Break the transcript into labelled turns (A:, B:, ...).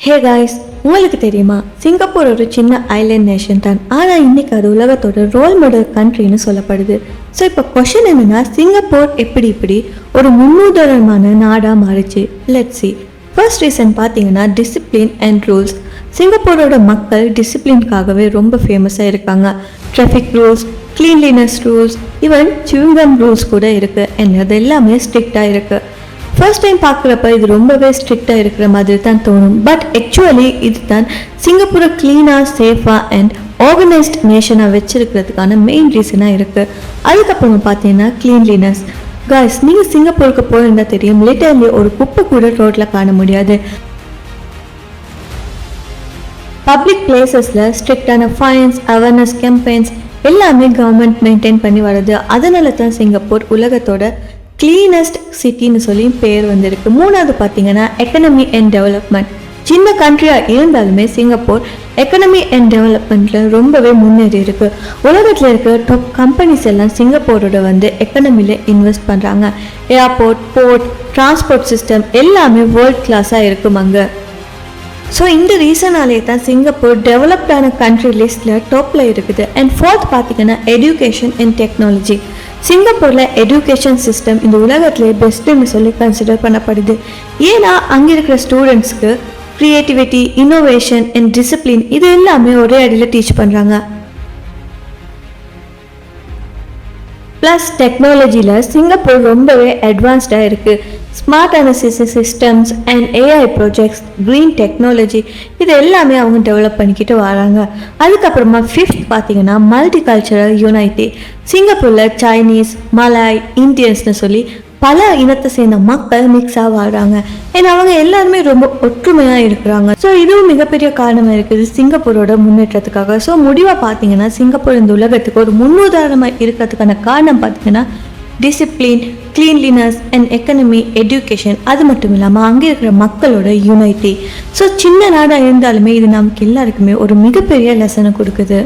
A: Hey guys, உங்களுக்கு தெரியுமா Singapore ஒரு சின்ன ஐலேண்ட் நேஷன் தான். ஆனால் இன்னைக்கு அது உலகத்தோட ரோல் மாடல் கண்ட்ரின்னு சொல்லப்படுது. ஸோ இப்போ கொஷின் என்னன்னா, சிங்கப்பூர் இப்படி ஒரு முன்னுதாரணமான நாடாக மாறிச்சு. Let's see. ஃபர்ஸ்ட் ரீசன் பார்த்தீங்கன்னா டிசிப்ளின் அண்ட் ரூல்ஸ். சிங்கப்பூரோட மக்கள் டிசிப்ளின்காகவே ரொம்ப ஃபேமஸாக இருக்காங்க. Traffic rules, cleanliness rules, even chewing gum rules கூட இருக்குது. அண்ட் அது எல்லாமே ஸ்ட்ரிக்டாக இருக்குது. ஃபர்ஸ்ட் டைம் பார்க்குறப்ப இது ரொம்பவே ஸ்ட்ரிக்டாக இருக்கிற மாதிரி தான் தோணும். பட் ஆக்சுவலி இது தான் சிங்கப்பூரை க்ளீனாக, சேஃபாக அண்ட் ஆர்கனைஸ்ட் நேஷனாக வச்சிருக்கிறதுக்கான மெயின் ரீசனாக இருக்குது. அதுக்கப்புறமா பார்த்தீங்கன்னா க்ளீன்லினஸ். காய்ஸ், நீங்கள் சிங்கப்பூருக்கு போயிருந்தால் தெரியும், லிட்டர்லி ஒரு குப்பை கூட ரோட்டில் காண முடியாது. பப்ளிக் பிளேசஸில் ஸ்ட்ரிக்டான ஃபைன்ஸ், அவேர்னஸ் கேம்பெயின்ஸ் எல்லாமே கவர்மெண்ட் மெயின்டைன் பண்ணி வருது. அதனால தான் சிங்கப்பூர் உலகத்தோட கிளீனஸ்ட் சிட்டின்னு சொல்லி பேர் வந்திருக்கு. மூணாவது பார்த்தீங்கன்னா எக்கனமி அண்ட் டெவலப்மெண்ட். சின்ன கண்ட்ரியாக இருந்தாலுமே சிங்கப்பூர் எக்கனமி அண்ட் டெவலப்மெண்ட்டில் ரொம்பவே முன்னேறி இருக்கு. உலகத்தில் இருக்கிற டாப் கம்பெனிஸ் எல்லாம் சிங்கப்பூரோட எக்கனமியில் இன்வெஸ்ட் பண்ணுறாங்க. ஏர்போர்ட், போர்ட், டிரான்ஸ்போர்ட் சிஸ்டம் எல்லாமே வேர்ல்ட் கிளாஸாக இருக்குமாங்க. ஸோ இந்த ரீசனாலே தான் சிங்கப்பூர் டெவலப்டான கண்ட்ரி லிஸ்ட்டில் டாப்பில் இருக்குது. அண்ட் ஃபோர்த் பார்த்தீங்கன்னா எஜுகேஷன் அண்ட் டெக்னாலஜி. சிங்கப்பூரில் எஜுகேஷன் சிஸ்டம் இந்த உலகத்திலே பெஸ்ட்டுன்னு சொல்லி கன்சிடர் பண்ணப்படுது. ஏன்னா அங்கே இருக்கிற ஸ்டூடெண்ட்ஸ்க்கு க்ரியேட்டிவிட்டி, இன்னோவேஷன் அண்ட் டிசிப்ளின் இது எல்லாமே ஒரே அடியில் டீச் பண்ணுறாங்க. ப்ளஸ் டெக்னாலஜியில் சிங்கப்பூர் ரொம்பவே அட்வான்ஸ்டாக இருக்குது. Smart analysis systems and AI projects, green technology இது எல்லாமே அவங்க டெவலப் பண்ணிக்கிட்டு வராங்க. அதுக்கப்புறமா ஃபிஃப்த் பார்த்தீங்கன்னா மல்டி கல்ச்சரல் யூனைட்டி. சிங்கப்பூரில் சைனீஸ், மலாய், இந்தியன்ஸ்னு சொல்லி பல இனத்தை சேர்ந்த மக்கள் மிக்ஸாக வாழ்கிறாங்க. ஏன்னா அவங்க எல்லாருமே ரொம்ப ஒற்றுமையாக இருக்கிறாங்க. ஸோ இதுவும் மிகப்பெரிய காரணமாக இருக்குது சிங்கப்பூரோட முன்னேற்றத்துக்காக. ஸோ முடிவாக பார்த்தீங்கன்னா சிங்கப்பூர் இந்த உலகத்துக்கு ஒரு முன்னுதாரணமாக இருக்கிறதுக்கான காரணம் பார்த்தீங்கன்னா discipline, cleanliness and economy, education, அது மட்டும் இல்லாமல் அங்கே இருக்கிற மக்களோட யூனைட்டி. ஸோ சின்ன நாடாக இருந்தாலுமே இது நமக்கு எல்லாருக்குமே ஒரு மிகப்பெரிய லெசனை கொடுக்குது.